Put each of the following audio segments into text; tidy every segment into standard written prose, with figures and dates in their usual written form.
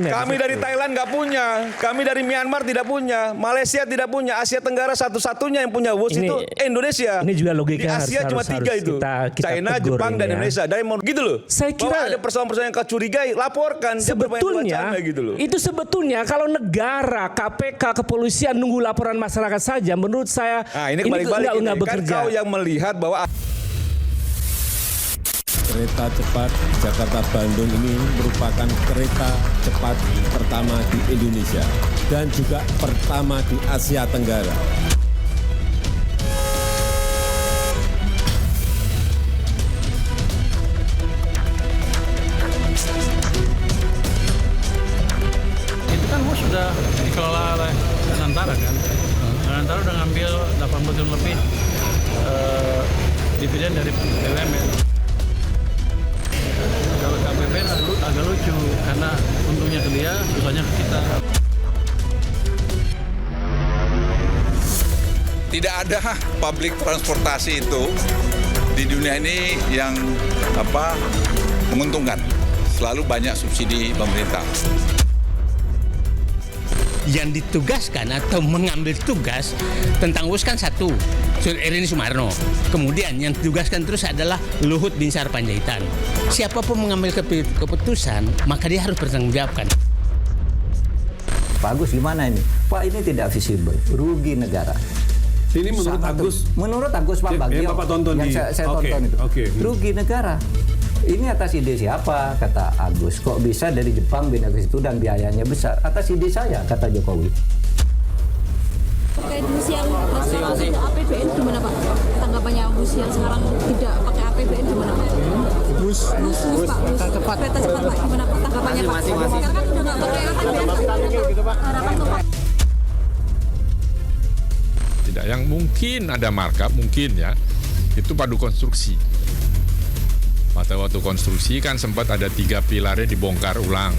ya. Kami dari Thailand nggak punya, kami dari Myanmar tidak punya, Malaysia tidak punya, Asia Tenggara satu-satunya yang punya WUS itu Indonesia. Ini juga logika di Asia harus, cuma tiga itu, kita China, tegur Jepang, dan ya. Indonesia. Dari mau gitu loh. Saya kira bahwa ada persoalan-persoalan yang kecurigai, laporkan. Sebetulnya gitu loh. itu sebetulnya kalau negara, KPK, kepolisian nunggu laporan masyarakat saja, menurut saya nah, ini kembali-balik nggak bekerja. Kan kau yang melihat bahwa kereta cepat Jakarta-Bandung ini merupakan kereta cepat pertama di Indonesia dan juga pertama di Asia Tenggara. Itu kan sudah dikelola oleh Nusantara kan. Nusantara udah ngambil 80 triliun lebih dividen dari BUMN. Kalau KPPN agak lucu karena untungnya ke dia, susahnya ke kita. Tidak ada public transportasi itu di dunia ini yang menguntungkan. Selalu banyak subsidi pemerintah. Yang ditugaskan atau mengambil tugas tentang WUS kan satu, Rini Sumarno. Kemudian yang ditugaskan terus adalah Luhut Binsar Panjaitan. Siapapun mengambil keputusan, maka dia harus bertanggungjawabkan. Pak Agus gimana ini? Pak, ini tidak visible, rugi negara. Ini menurut Agus? Menurut Agus Pak Bagio, yang Bapak tonton yang saya tonton itu. Rugi negara. Ini atas ide siapa, kata Agus. Kok bisa dari Jepang pindah ke situ dan biayanya besar? Atas ide saya, kata Jokowi. Terkait bus yang masing-masing APBN gimana Pak? Tanggapannya bus yang sekarang tidak pakai APBN gimana Pak? Bus Pak, kereta cepat Pak, gimana Pak? Tanggapannya Pak? Sekarang kan udah nggak pakai APBN Pak. Harapan tuh Pak. Tidak, yang mungkin ada markup, mungkin ya, itu padu konstruksi. Pada waktu konstruksi kan sempat ada 3 pilarnya dibongkar ulang.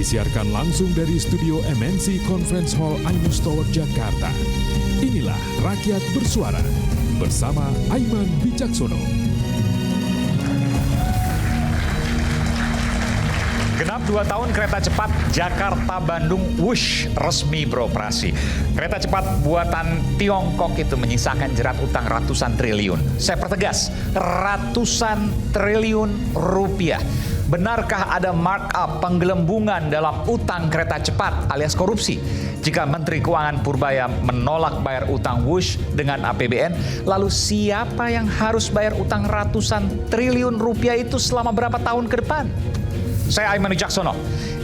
Disiarkan langsung dari studio MNC Conference Hall Ainus Tower, Jakarta. Inilah Rakyat Bersuara bersama Aiman Wicaksono. Genap 2 tahun kereta cepat Jakarta-Bandung WUSH resmi beroperasi. Kereta cepat buatan Tiongkok itu menyisakan jerat utang ratusan triliun. Saya pertegas, ratusan triliun rupiah. Benarkah ada markup penggelembungan dalam utang kereta cepat alias korupsi? Jika Menteri Keuangan Purbaya menolak bayar utang WUSH dengan APBN, lalu siapa yang harus bayar utang ratusan triliun rupiah itu selama berapa tahun ke depan? Saya Aiman Wicaksono.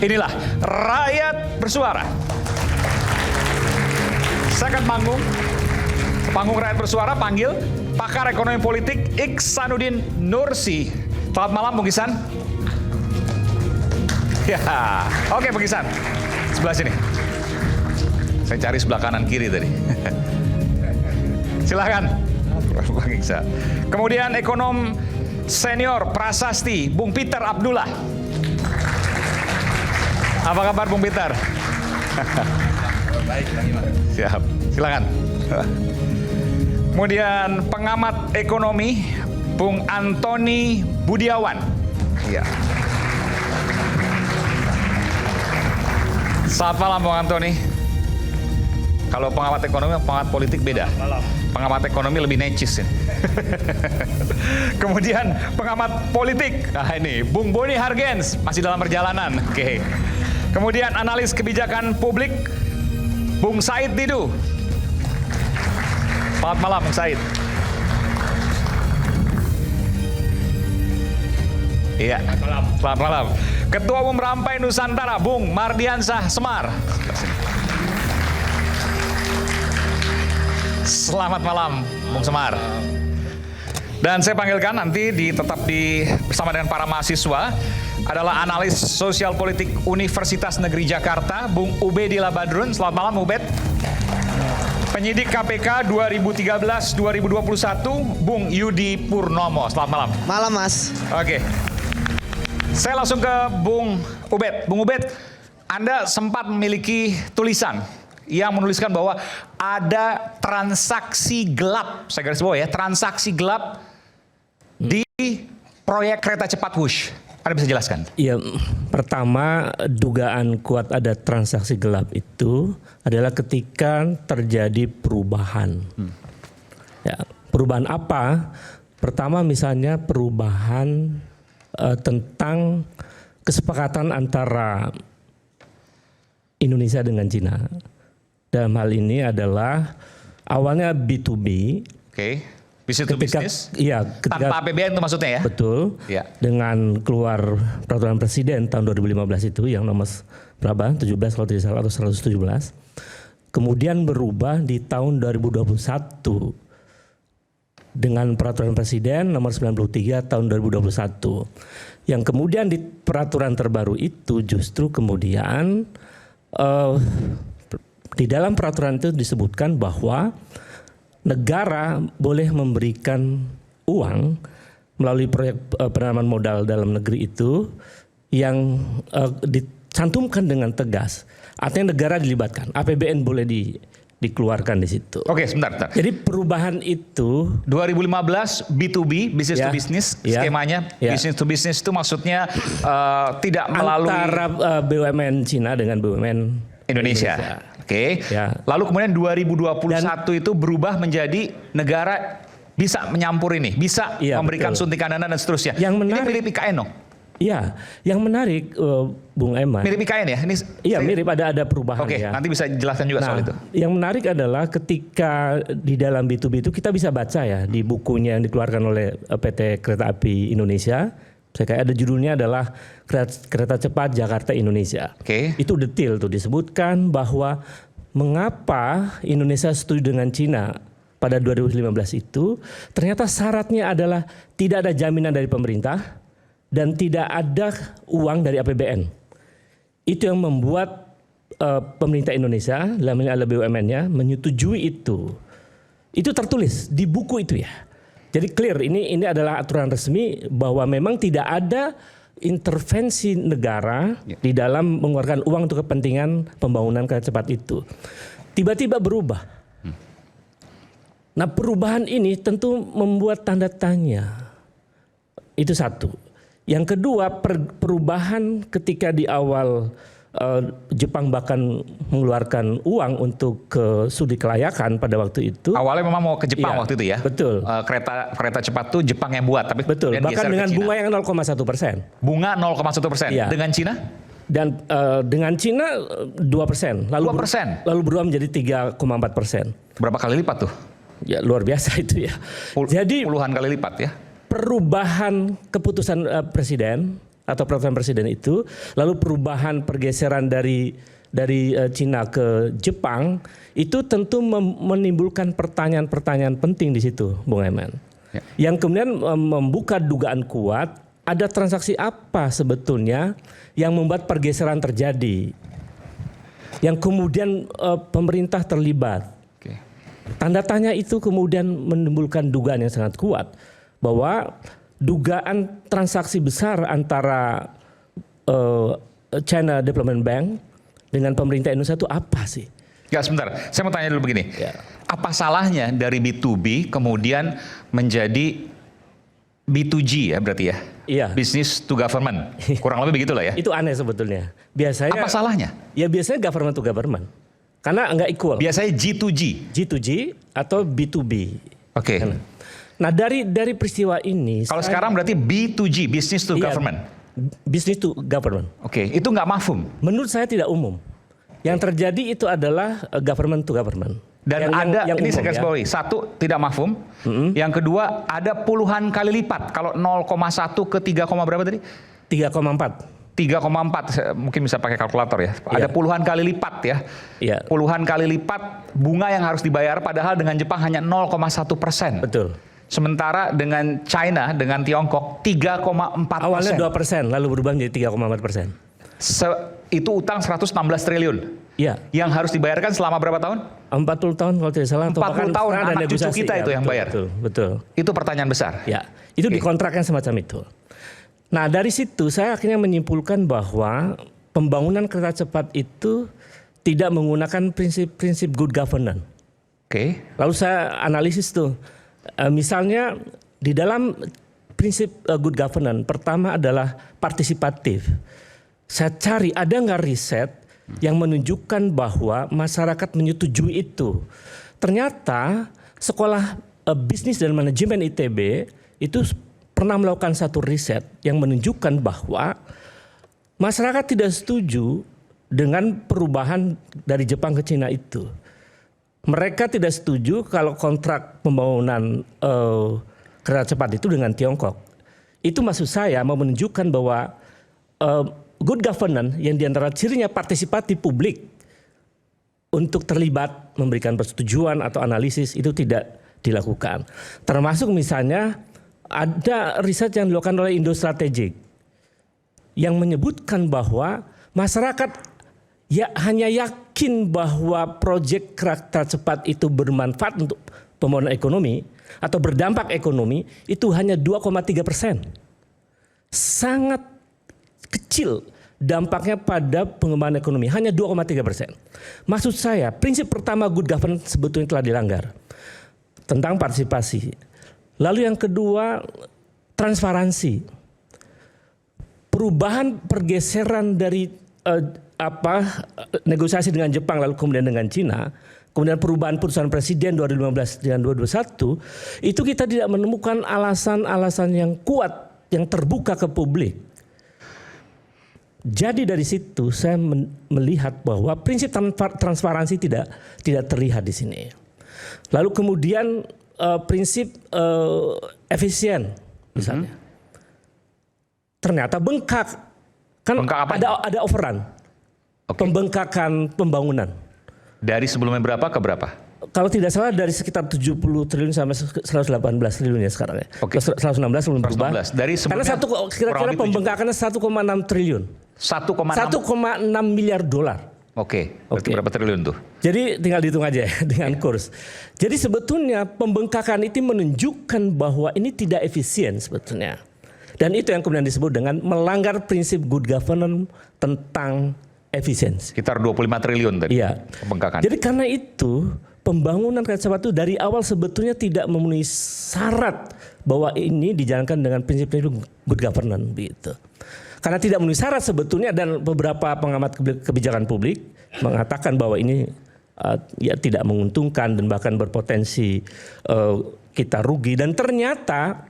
Inilah Rakyat Bersuara. Saya akan panggung Rakyat Bersuara panggil pakar ekonomi politik Iksanuddin Nursi. Selamat malam, Bung Iksan. Ya, oke Bung Iksan. Sebelah sini. Saya cari sebelah kanan kiri tadi. Silakan, Bung Iksan. Kemudian ekonom senior prasasti Bung Peter Abdullah. Apa kabar Bung Peter? Baik, Bang Iman. Siap, silakan. Kemudian pengamat ekonomi Bung Antoni Budiawan. Iya. Selamat malam Bung Antoni. Kalau pengamat ekonomi, pengamat politik beda. Pengamat ekonomi lebih necis ya. Kemudian pengamat politik. Nah ini, Bung Boni Hargens masih dalam perjalanan. Oke. Kemudian analis kebijakan publik, Bung Said Didu. Selamat malam Bung Said. Iya. Selamat malam. Ketua Umum Rampai Nusantara, Bung Mardiansyah Semar. Selamat malam, Bung Semar. Dan saya panggilkan nanti bersama dengan para mahasiswa adalah analis sosial politik Universitas Negeri Jakarta, Bung Ubedillah Badrun. Selamat malam, Ubed. Penyidik KPK 2013-2021, Bung Yudi Purnomo. Selamat malam. Malam, Mas. Oke. Saya langsung ke Bung Ubed. Bung Ubed, Anda sempat memiliki tulisan yang menuliskan bahwa ada transaksi gelap, saya garis bawah ya, transaksi gelap di proyek kereta cepat Wush. Anda bisa jelaskan? Iya, pertama dugaan kuat ada transaksi gelap itu adalah ketika terjadi perubahan. Ya, perubahan apa? Pertama misalnya perubahan tentang kesepakatan antara Indonesia dengan Cina. Dalam hal ini adalah awalnya B2B. Oke. Business to business? Iya. Tanpa APBN itu maksudnya ya? Betul. Ya. Dengan keluar peraturan presiden tahun 2015 itu yang nomor berapa? 17 kalau tidak salah atau 117. Kemudian berubah di tahun 2021 dengan peraturan presiden nomor 93 tahun 2021. Yang kemudian di peraturan terbaru itu justru kemudian di dalam peraturan itu disebutkan bahwa negara boleh memberikan uang melalui proyek penanaman modal dalam negeri itu yang dicantumkan dengan tegas. Artinya negara dilibatkan, APBN boleh dikeluarkan di situ. Oke, sebentar. Jadi perubahan itu 2015 B2B, business to business, skemanya business to business itu maksudnya tidak melalui antara BUMN Cina dengan BUMN Indonesia. Oke. Lalu kemudian 2021 itu berubah menjadi negara bisa menyampur ini, bisa memberikan suntikan dana dan seterusnya. Yang menarik, ini mirip IKN dong? Iya, yang menarik Bung Eman. Mirip IKN ya? Ini mirip ada perubahan. Oke, nanti bisa jelaskan juga soal itu. Yang menarik adalah ketika di dalam B2B itu kita bisa baca ya di bukunya yang dikeluarkan oleh PT Kereta Api Indonesia. Saya kayak ada judulnya adalah Kereta Cepat Jakarta Indonesia. Itu detail tuh disebutkan bahwa mengapa Indonesia setuju dengan Cina pada 2015 itu ternyata syaratnya adalah tidak ada jaminan dari pemerintah dan tidak ada uang dari APBN. Itu yang membuat pemerintah Indonesia, dalam ini adalah BUMN-nya, menyetujui itu. Itu tertulis di buku itu ya. Jadi clear, ini adalah aturan resmi bahwa memang tidak ada intervensi negara di dalam mengeluarkan uang untuk kepentingan pembangunan kereta cepat itu. Tiba-tiba berubah. Nah perubahan ini tentu membuat tanda tanya. Itu satu. Yang kedua perubahan ketika di awal Jepang bahkan mengeluarkan uang untuk ke studi kelayakan pada waktu itu. Awalnya memang mau ke Jepang waktu itu ya. Betul. Kereta cepat tuh Jepang yang buat, tapi betul. Bahkan dengan bunga yang 0,1%. Bunga 0,1%. Dengan Cina? Dan dengan Cina 2%. Lalu 2%. Lalu berubah menjadi 3,4%. Berapa kali lipat tuh? Ya luar biasa itu ya. Jadi puluhan kali lipat ya. Perubahan keputusan presiden atau peraturan presiden itu, lalu perubahan pergeseran dari Cina ke Jepang itu tentu menimbulkan pertanyaan-pertanyaan penting di situ, Bung Eman. Yang kemudian membuka dugaan kuat ada transaksi apa sebetulnya yang membuat pergeseran terjadi, yang kemudian pemerintah terlibat. Tanda tanya itu kemudian menimbulkan dugaan yang sangat kuat bahwa dugaan transaksi besar antara China Development Bank dengan pemerintah Indonesia itu apa sih? Ya sebentar, saya mau tanya dulu begini. Apa salahnya dari B2B kemudian menjadi B2G ya berarti ya? Iya. Business to government. Kurang lebih begitulah ya. Itu aneh sebetulnya. Biasanya apa salahnya? Ya biasanya government to government. Karena enggak equal. Biasanya G2G. G2G atau B2B. Oke. Nah dari peristiwa ini. Kalau sekarang berarti B2G, business to government. Business to government. Oke, itu nggak mafhum. Menurut saya tidak umum. Yang terjadi itu adalah government to government. Dan ini saya garis bawahi, satu tidak mafhum, yang kedua ada puluhan kali lipat. Kalau 0,1 ke 3, berapa tadi? 3,4. 3,4, mungkin bisa pakai kalkulator ya. Ada puluhan kali lipat ya. Puluhan kali lipat bunga yang harus dibayar, padahal dengan Jepang hanya 0,1%. Betul. Sementara dengan China, dengan Tiongkok 3,4%. Awalnya 2%, lalu berubah menjadi 3,4%. Itu utang 116 triliun. Iya. Yang harus dibayarkan selama berapa tahun? 40 tahun kalau tidak salah. 40 tahun, anak cucu kita itu yang bayar. Betul. Itu pertanyaan besar. Ya, itu dikontrakkan semacam itu. Nah, dari situ saya akhirnya menyimpulkan bahwa pembangunan kereta cepat itu tidak menggunakan prinsip-prinsip good governance. Lalu saya analisis tuh, misalnya di dalam prinsip good governance, pertama adalah partisipatif. Saya cari ada nggak riset yang menunjukkan bahwa masyarakat menyetujui itu. Ternyata sekolah bisnis dan manajemen ITB itu pernah melakukan satu riset yang menunjukkan bahwa masyarakat tidak setuju dengan perubahan dari Jepang ke Cina itu. Mereka tidak setuju kalau kontrak pembangunan kereta cepat itu dengan Tiongkok. Itu maksud saya mau menunjukkan bahwa good governance yang diantara cirinya partisipatif publik untuk terlibat memberikan persetujuan atau analisis itu tidak dilakukan. Termasuk misalnya ada riset yang dilakukan oleh Indo Strategic yang menyebutkan bahwa masyarakat hanya yakin bahwa proyek kereta cepat itu bermanfaat untuk pembangunan ekonomi atau berdampak ekonomi itu hanya 2,3%. Sangat kecil dampaknya pada pengembangan ekonomi, hanya 2,3%. Maksud saya, prinsip pertama good governance sebetulnya telah dilanggar tentang partisipasi. Lalu yang kedua, transparansi. Perubahan pergeseran dari negosiasi dengan Jepang lalu kemudian dengan Cina, kemudian perubahan putusan presiden 2015 dan 2021, itu kita tidak menemukan alasan-alasan yang kuat yang terbuka ke publik. Jadi dari situ saya melihat bahwa prinsip transparansi tidak terlihat di sini. Lalu kemudian prinsip efisien misalnya. Ternyata bengkak. Kan ada overrun. Pembengkakan pembangunan. Dari sebelumnya berapa ke berapa? Kalau tidak salah dari sekitar 70 triliun sampai 118 triliun ya sekarang ya. 116 belum berubah. Karena kira-kira pembengkakannya 1,6 triliun. 1,6 miliar dolar. Berarti berapa triliun tuh? Jadi tinggal dihitung aja ya dengan kurs. Jadi sebetulnya pembengkakan itu menunjukkan bahwa ini tidak efisien sebetulnya. Dan itu yang kemudian disebut dengan melanggar prinsip good governance tentang efisiensi. Sekitar 25 triliun tadi. Iya. Pembengkakan. Jadi karena itu pembangunan kereta cepat itu dari awal sebetulnya tidak memenuhi syarat bahwa ini dijalankan dengan prinsip-prinsip good governance begitu. Karena tidak memenuhi syarat sebetulnya dan beberapa pengamat kebijakan publik mengatakan bahwa ini tidak menguntungkan dan bahkan berpotensi kita rugi. Dan ternyata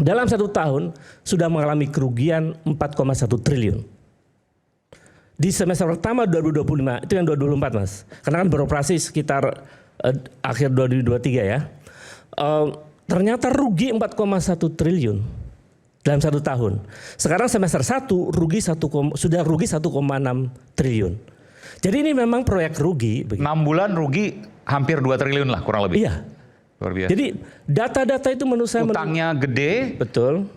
dalam 1 tahun sudah mengalami kerugian 4,1 triliun. Di semester pertama 2025, itu yang 2024 Mas. Karena kan beroperasi sekitar akhir 2023 ya. Ternyata rugi 4,1 triliun. Dalam 1 tahun. Sekarang semester 1 sudah rugi 1,6 triliun. Jadi ini memang proyek rugi. 6 bulan rugi hampir 2 triliun lah kurang lebih. Iya. Luar biasa. Jadi data-data itu menurut saya utangnya gede. Betul.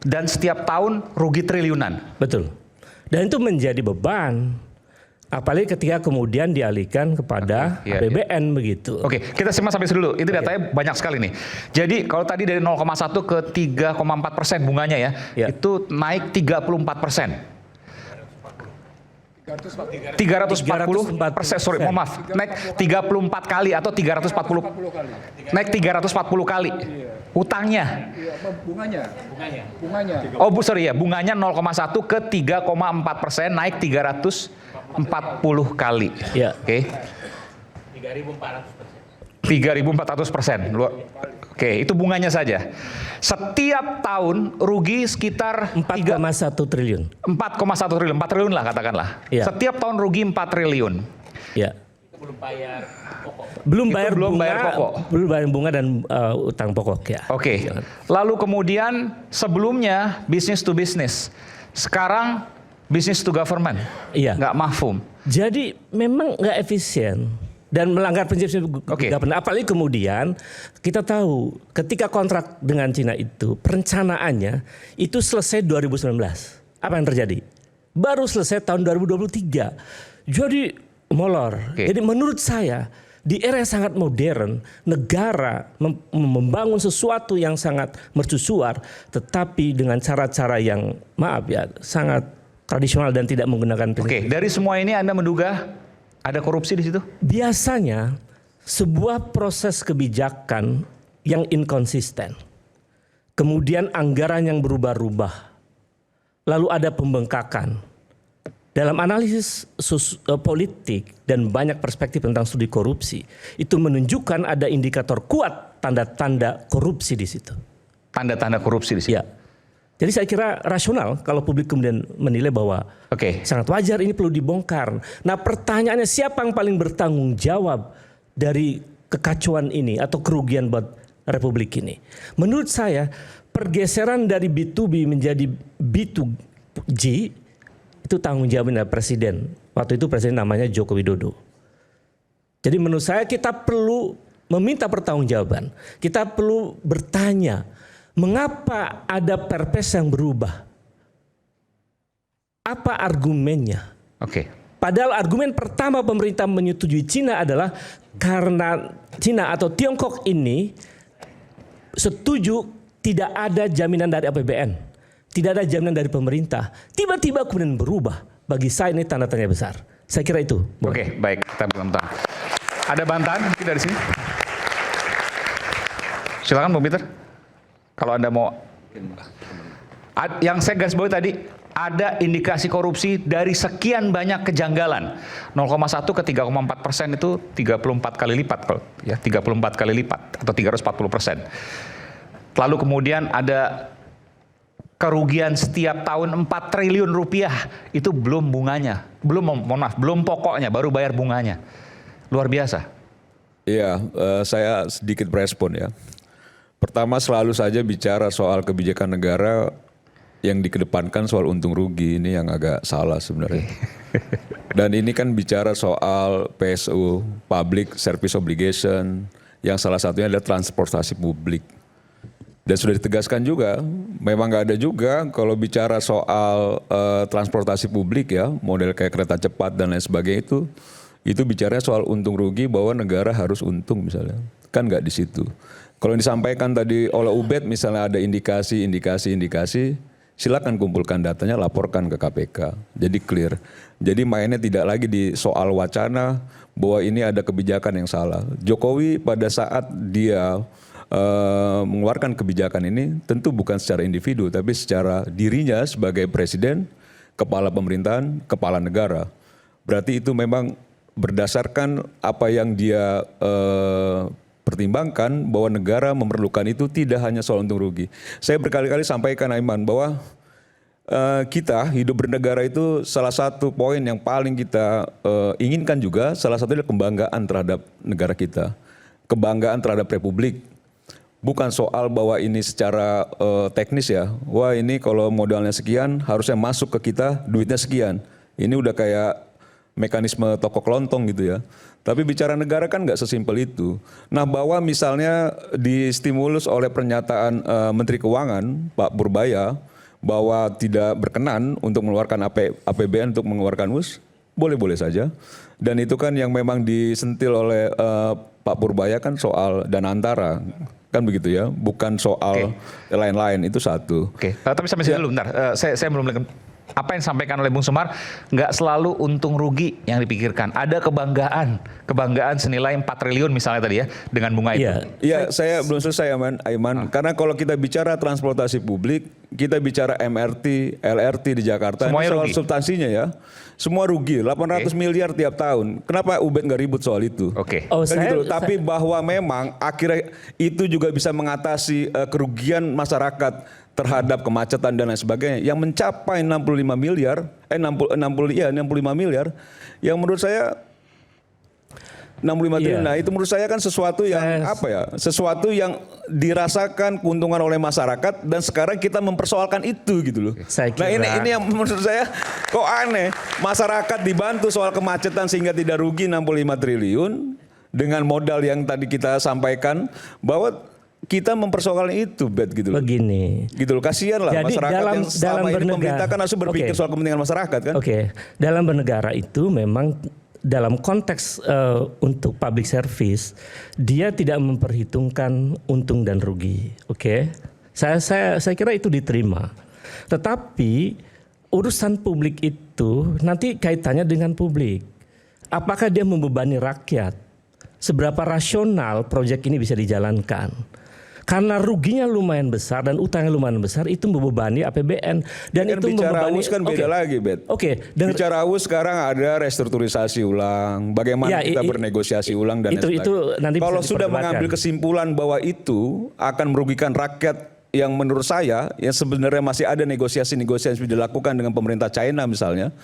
Dan setiap tahun rugi triliunan. Betul. Dan itu menjadi beban. Apalagi ketika kemudian dialihkan kepada APBN begitu. Oke, kita simak sampai dulu. Itu datanya banyak sekali nih. Jadi kalau tadi dari 0,1 ke 3,4% bunganya ya, itu naik 34%. 340%, sorry, mohon maaf. Naik 34 kali atau 340. Naik 340 kali. Utangnya. Bunganya. Oh, sorry ya, bunganya 0,1 ke 3,4%, naik 340 kali. Ya. Oke. 3.400%. Oke, itu bunganya saja. Setiap tahun rugi sekitar 4,1 triliun. 4,1 triliun, 4 triliun lah katakanlah. Ya. Setiap tahun rugi 4 triliun. Ya. Belum bayar pokok. Belum bayar bunga dan utang pokok ya. Oke. Lalu kemudian sebelumnya business to business. Sekarang business to government. Iya. Nggak mafhum. Jadi memang nggak efisien dan melanggar prinsip governance. Apalagi kemudian kita tahu ketika kontrak dengan Cina itu perencanaannya itu selesai 2019. Apa yang terjadi? Baru selesai tahun 2023. Jadi molor. Jadi menurut saya di era yang sangat modern, negara membangun sesuatu yang sangat mercusuar, tetapi dengan cara-cara yang maaf ya sangat tradisional dan tidak menggunakan prinsip. Oke, dari semua ini Anda menduga ada korupsi di situ? Biasanya sebuah proses kebijakan yang inkonsisten, kemudian anggaran yang berubah-ubah, lalu ada pembengkakan. Dalam analisis politik dan banyak perspektif tentang studi korupsi, itu menunjukkan ada indikator kuat tanda-tanda korupsi di situ. Tanda-tanda korupsi di situ? Ya. Jadi saya kira rasional kalau publik kemudian menilai bahwa sangat wajar ini perlu dibongkar. Nah pertanyaannya siapa yang paling bertanggung jawab dari kekacauan ini atau kerugian buat Republik ini? Menurut saya pergeseran dari B2B menjadi B2G itu tanggung jawabnya Presiden. Waktu itu Presiden namanya Joko Widodo. Jadi menurut saya kita perlu meminta pertanggungjawaban. Kita perlu bertanya, mengapa ada perpres yang berubah? Apa argumennya? Padahal argumen pertama pemerintah menyetujui Cina adalah karena Cina atau Tiongkok ini setuju tidak ada jaminan dari APBN, tidak ada jaminan dari pemerintah. Tiba-tiba kemudian berubah. Bagi saya ini tanda tanya besar. Saya kira itu. Oke, baik. Kita bentar. Ada bantahan mungkin dari sini? Silakan Bung Peter. Kalau Anda mau, yang saya garis bawahi tadi, ada indikasi korupsi dari sekian banyak kejanggalan. 0,1 ke 3,4% itu 34 kali lipat, ya 34 kali lipat atau 340%. Lalu kemudian ada kerugian setiap tahun 4 triliun rupiah, itu belum bunganya, belum pokoknya, baru bayar bunganya. Luar biasa. Iya, saya sedikit merespon ya. Pertama selalu saja bicara soal kebijakan negara yang dikedepankan soal untung rugi, ini yang agak salah sebenarnya. Dan ini kan bicara soal PSO, Public Service Obligation, yang salah satunya adalah transportasi publik. Dan sudah ditegaskan juga, memang nggak ada juga kalau bicara soal transportasi publik ya, model kayak kereta cepat dan lain sebagainya itu bicaranya soal untung rugi bahwa negara harus untung misalnya, kan nggak di situ. Kalau yang disampaikan tadi oleh Ubed misalnya ada indikasi, silakan kumpulkan datanya, laporkan ke KPK. Jadi clear. Jadi mainnya tidak lagi di soal wacana bahwa ini ada kebijakan yang salah. Jokowi pada saat dia mengeluarkan kebijakan ini tentu bukan secara individu tapi secara dirinya sebagai presiden, kepala pemerintahan, kepala negara. Berarti itu memang berdasarkan apa yang dia pertimbangkan bahwa negara memerlukan itu tidak hanya soal untung rugi. Saya berkali-kali sampaikan Aiman bahwa kita hidup bernegara itu salah satu poin yang paling kita inginkan juga, salah satunya kebanggaan terhadap negara kita. Kebanggaan terhadap republik. Bukan soal bahwa ini secara teknis ya, wah ini kalau modalnya sekian harusnya masuk ke kita duitnya sekian. Ini udah kayak mekanisme toko kelontong gitu ya. Tapi bicara negara kan nggak sesimpel itu. Nah bahwa misalnya distimulus oleh pernyataan Menteri Keuangan Pak Purbaya bahwa tidak berkenan untuk mengeluarkan APBN untuk mengeluarkan WUS, boleh-boleh saja. Dan itu kan yang memang disentil oleh Pak Purbaya kan soal dana antara. Kan begitu ya, bukan soal lain-lain, itu satu. Tapi sampai sini dulu, bentar. Saya belum apa yang disampaikan oleh Bung Semar, nggak selalu untung rugi yang dipikirkan. Ada kebanggaan senilai 4 triliun misalnya tadi ya, dengan bunga itu. Iya, saya belum selesai Aiman. Karena kalau kita bicara transportasi publik, kita bicara MRT, LRT di Jakarta, semuanya ini soal rugi. substansinya ya. Semua rugi, 800 miliar tiap tahun. Kenapa Ubed nggak ribut soal itu? Tapi bahwa memang akhirnya itu juga bisa mengatasi kerugian masyarakat terhadap kemacetan dan lain sebagainya yang mencapai 65 miliar, 65 miliar yang menurut saya 65 triliun. Nah, itu menurut saya kan sesuatu yang sesuatu yang dirasakan keuntungan oleh masyarakat dan sekarang kita mempersoalkan itu gitu loh. Nah, ini yang menurut saya kok aneh. Masyarakat dibantu soal kemacetan sehingga tidak rugi 65 triliun dengan modal yang tadi kita sampaikan bahwa kita mempersoalkan itu, gitu loh. Begini. Gitu loh, kasihan lah masyarakat yang selama ini pemerintah kan harus berpikir soal kepentingan masyarakat kan. Dalam bernegara itu memang dalam konteks untuk public service dia tidak memperhitungkan untung dan rugi. Saya kira itu diterima. Tetapi urusan publik itu nanti kaitannya dengan publik. Apakah dia membebani rakyat? Seberapa rasional proyek ini bisa dijalankan? Karena ruginya lumayan besar dan utangnya lumayan besar, itu membebani APBN dan kan itu bicara membebani. AWUS kan beda lagi, Bet. Bicara AWUS sekarang ada restrukturisasi ulang, bagaimana kita bernegosiasi ulang dan itu nanti kalau sudah mengambil kesimpulan bahwa itu akan merugikan rakyat, yang menurut saya yang sebenarnya masih ada negosiasi-negosiasi yang dilakukan dengan pemerintah China misalnya,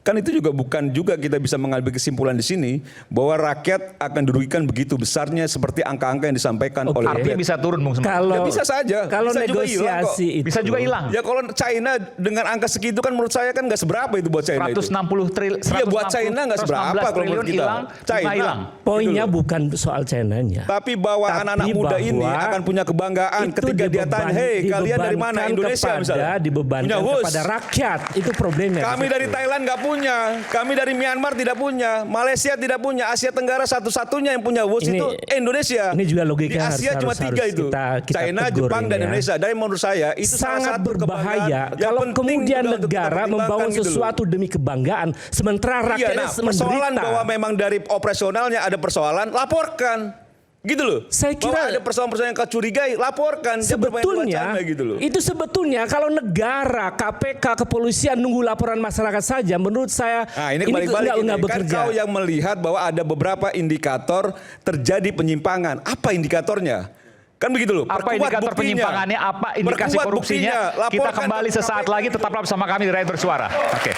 kan itu juga bukan juga kita bisa mengambil kesimpulan di sini bahwa rakyat akan dirugikan begitu besarnya seperti angka-angka yang disampaikan oleh. Artinya bisa turun, Bung Semarno. Ya bisa saja. Kalau bisa negosiasi juga itu bisa juga hilang. Ya kalau China dengan angka segitu kan menurut saya kan nggak seberapa itu buat China. 160 triliun. Iya buat China nggak seberapa kalau menurut kita. China hilang. Poinnya bukan soal China-nya. Tapi bahwa anak-anak muda ini akan punya kebanggaan ketika dia tanya, hei kalian dari mana? Indonesia misalnya. Dibebankan kepada rakyat. Itu problemnya. Kami dari Thailand nggak punya. Kami dari Myanmar tidak punya. Malaysia tidak punya. Asia Tenggara satu-satunya yang punya WUS itu Indonesia. Ini juga logika di Asia cuma 3 itu. China, Jepang, dan Indonesia. Dan menurut saya itu sangat berbahaya kalau kemudian negara membangun sesuatu demi kebanggaan sementara rakyatnya menderita. Persoalan bahwa memang dari operasionalnya ada persoalan, laporkan. Gitu loh. Saya kira bahwa ada persoalan-persoalan yang kecurigai, laporkan. Sebetulnya gitu loh. itu sebetulnya kalau negara, KPK, kepolisian nunggu laporan masyarakat saja, menurut saya ini kembali-balik ini. Kan kau yang melihat bahwa ada beberapa indikator terjadi penyimpangan. Apa indikatornya? Kan begitu loh. Apa indikator penyimpangannya? Apa indikasi korupsinya? Kita kembali sesaat lagi. Tetaplah bersama kami di Rakyat Bersuara. Oke.